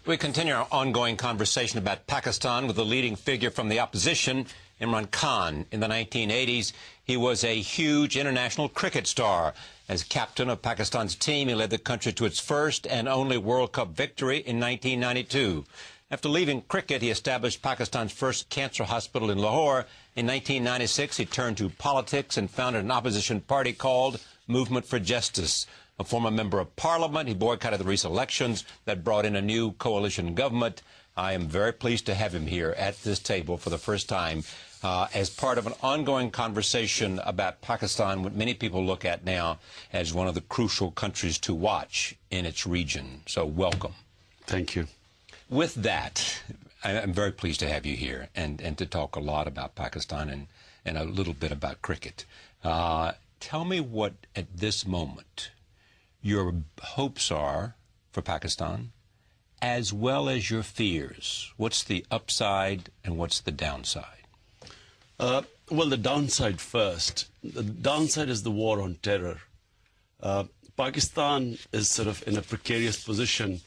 We continue our ongoing conversation about Pakistan with a leading figure from the opposition, Imran Khan. In the 1980s, he was a huge international cricket star. As captain of Pakistan's team, he led the country to its first and only World Cup victory in 1992. After leaving cricket, he established Pakistan's first cancer hospital in Lahore. In 1996, he turned to politics and founded an opposition party called Movement for Justice. A former member of parliament, he boycotted the recent elections that brought in a new coalition government. I am very pleased to have him here at this table for the first time as part of an ongoing conversation about Pakistan, what many people look at now as one of the crucial countries to watch in its region. So welcome. Thank you. With that, I'm very pleased to have you here and to talk a lot about Pakistan and a little bit about cricket. Tell me what, at this moment, your hopes are for Pakistan, as well as your fears. What's the upside and what's the downside? Well, the downside first. The downside is the war on terror. Pakistan is sort of in a precarious position.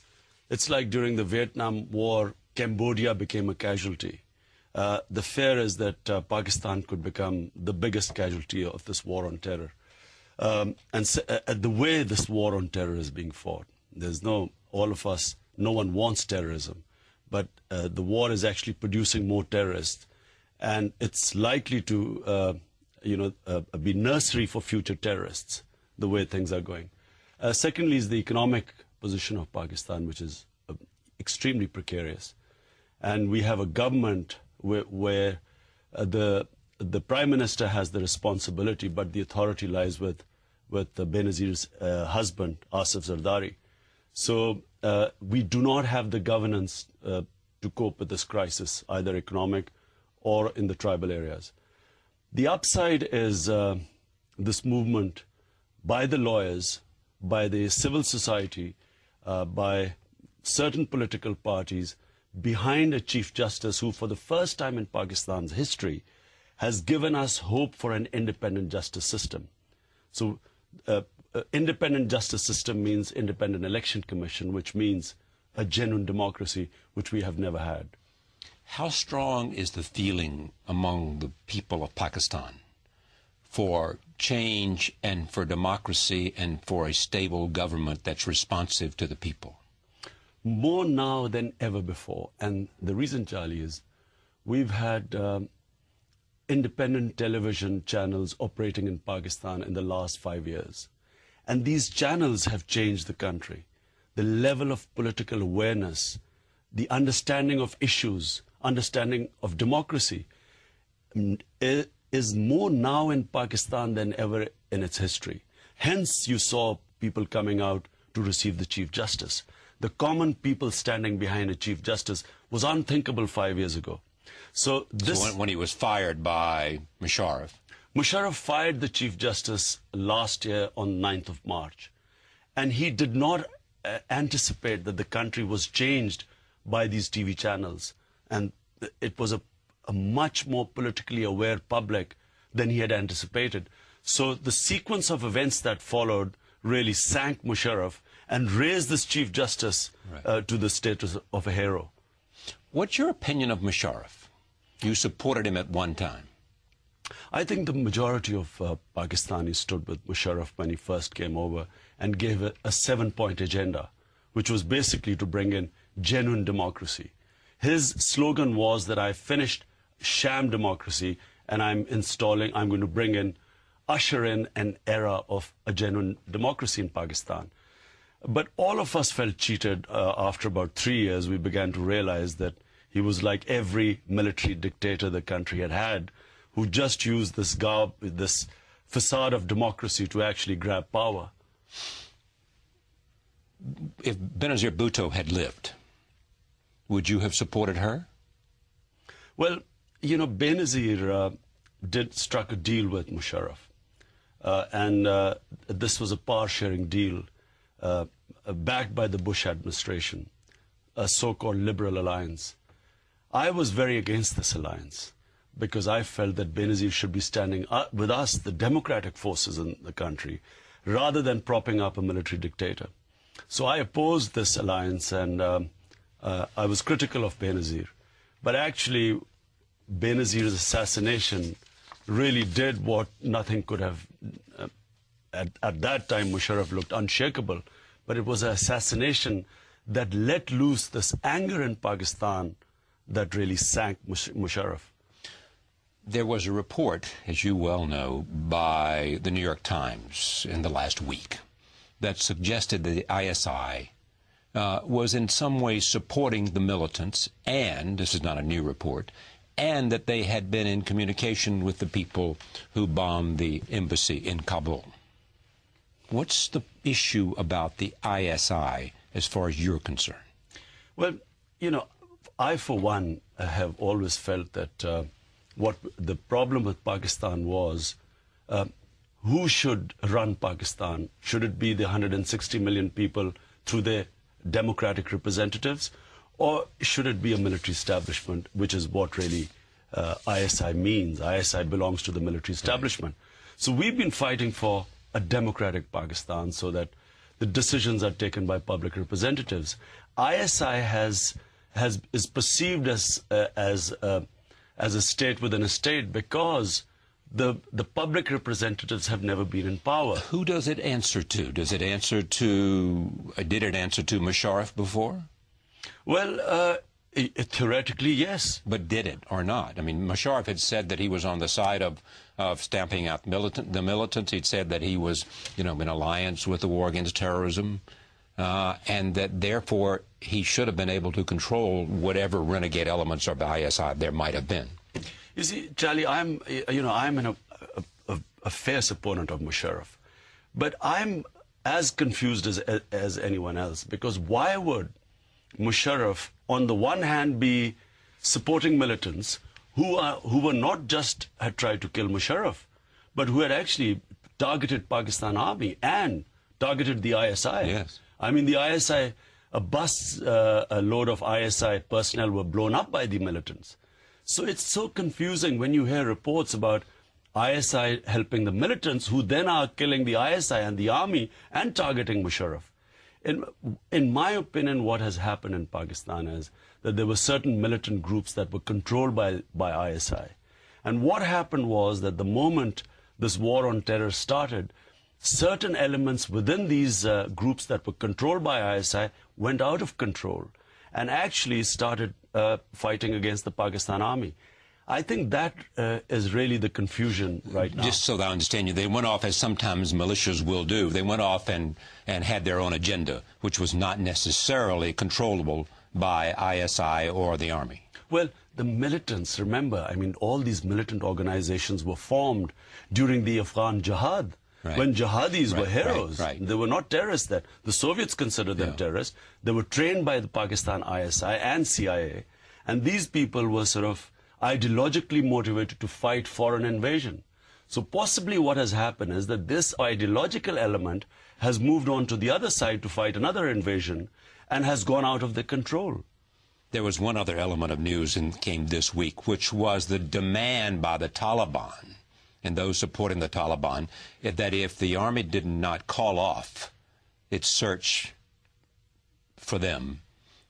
It's like during the Vietnam War, Cambodia became a casualty. The fear is that Pakistan could become the biggest casualty of this war on terror. And so, the way this war on terror is being fought, no one wants terrorism, but the war is actually producing more terrorists, and it's likely to, be nursery for future terrorists, the way things are going. Secondly is the economic position of Pakistan, which is extremely precarious. And we have a government where the Prime Minister has the responsibility, but the authority lies with Benazir's husband, Asif Zardari. So we do not have the governance to cope with this crisis, either economic or in the tribal areas. The upside is this movement by the lawyers, by the civil society, by certain political parties, behind a Chief Justice who, for the first time in Pakistan's history, has given us hope for an independent justice system. So independent justice system means independent election commission, which means a genuine democracy, which we have never had. How strong is the feeling among the people of Pakistan for change and for democracy and for a stable government that's responsive to the people? More now than ever before. And the reason, Charlie, is we've had independent television channels operating in Pakistan in the last 5 years. And these channels have changed the country. The level of political awareness, the understanding of issues, understanding of democracy is more now in Pakistan than ever in its history. Hence, you saw people coming out to receive the Chief Justice. The common people standing behind a Chief Justice was unthinkable 5 years ago. So when he was fired by Musharraf? Musharraf fired the Chief Justice last year on 9th of March. And he did not anticipate that the country was changed by these TV channels. And it was a much more politically aware public than he had anticipated. So the sequence of events that followed really sank Musharraf and raised this Chief Justice to the status of a hero. What's your opinion of Musharraf? You supported him at one time. I think the majority of Pakistanis stood with Musharraf when he first came over and gave a 7-point agenda, which was basically to bring in genuine democracy. His slogan was that I finished sham democracy and I'm going to bring in, usher in an era of a genuine democracy in Pakistan. But all of us felt cheated. After about 3 years, we began to realize that he was like every military dictator the country had, who just used this facade of democracy to actually grab power. If Benazir Bhutto had lived, would you have supported her? Well, you know, Benazir struck a deal with Musharraf. And this was a power-sharing deal backed by the Bush administration, a so-called liberal alliance. I was very against this alliance because I felt that Benazir should be standing with us, the democratic forces in the country, rather than propping up a military dictator. So I opposed this alliance, and I was critical of Benazir. But actually, Benazir's assassination really did what nothing could have. At that time, Musharraf looked unshakable, but it was an assassination that let loose this anger in Pakistan that really sank Musharraf. There was a report, as you well know, by the New York Times in the last week that suggested that the ISI was in some way supporting the militants, and, this is not a new report, and that they had been in communication with the people who bombed the embassy in Kabul. What's the issue about the ISI as far as you're concerned? Well, you know, I, for one, have always felt that what the problem with Pakistan was, who should run Pakistan? Should it be the 160 million people through their democratic representatives, or should it be a military establishment, which is what really ISI means? ISI belongs to the military establishment. So we've been fighting for a democratic Pakistan so that the decisions are taken by public representatives. ISI is perceived as a state within a state because the public representatives have never been in power. Who does it answer to? Does it answer to, did it answer to Musharraf before? Well, theoretically, yes. But did it or not? I mean, Musharraf had said that he was on the side of stamping out the militants. He'd said that he was, in alliance with the war against terrorism, and that therefore he should have been able to control whatever renegade elements of ISI there might have been. You see, Charlie, I'm a fierce opponent of Musharraf, but I'm as confused as anyone else, because why would Musharraf, on the one hand, be supporting militants who were not just had tried to kill Musharraf, but who had actually targeted Pakistan Army and targeted the ISI? Yes. I mean, the ISI, a load of ISI personnel were blown up by the militants. So it's so confusing when you hear reports about ISI helping the militants, who then are killing the ISI and the army and targeting Musharraf. In my opinion, what has happened in Pakistan is that there were certain militant groups that were controlled by ISI. And what happened was that the moment this war on terror started, certain elements within these groups that were controlled by ISI went out of control and actually started fighting against the Pakistan Army. I think that is really the confusion right now. Just so that I understand you, they went off, as sometimes militias will do, they went off and had their own agenda, which was not necessarily controllable by ISI or the army. Well, the militants, remember, I mean, all these militant organizations were formed during the Afghan jihad, when jihadis were heroes. They were not terrorists then. The Soviets considered them terrorists. They were trained by the Pakistan ISI and CIA, and these people were sort of ideologically motivated to fight foreign invasion. So possibly what has happened is that this ideological element has moved on to the other side to fight another invasion and has gone out of their control. There was one other element of news that came this week, which was the demand by the Taliban and those supporting the Taliban that if the army did not call off its search for them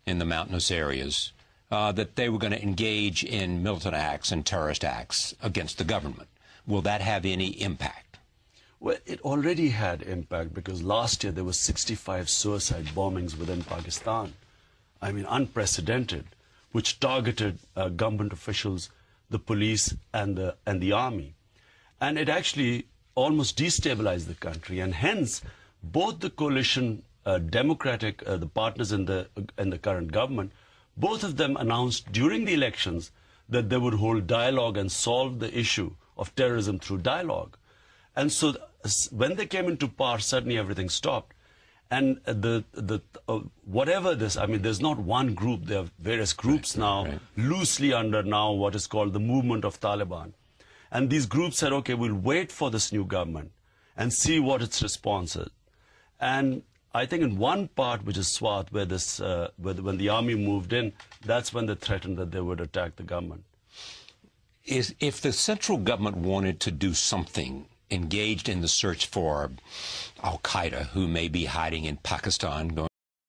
in the mountainous areas, that they were going to engage in militant acts and terrorist acts against the government. Will that have any impact? Well, it already had impact, because last year there were 65 suicide bombings within Pakistan. I mean, unprecedented, which targeted government officials, the police, and the army. And it actually almost destabilized the country. And hence, both the coalition, the partners in the current government, both of them announced during the elections that they would hold dialogue and solve the issue of terrorism through dialogue. And so when they came into power, suddenly everything stopped. And whatever this, I mean, there's not one group. There are various groups loosely under now what is called the movement of Taliban. And these groups said, okay, we'll wait for this new government and see what its response is. And I think in one part, which is Swat, where when the army moved in, that's when they threatened that they would attack the government. If the central government wanted to do something, engaged in the search for al-Qaeda, who may be hiding in Pakistan,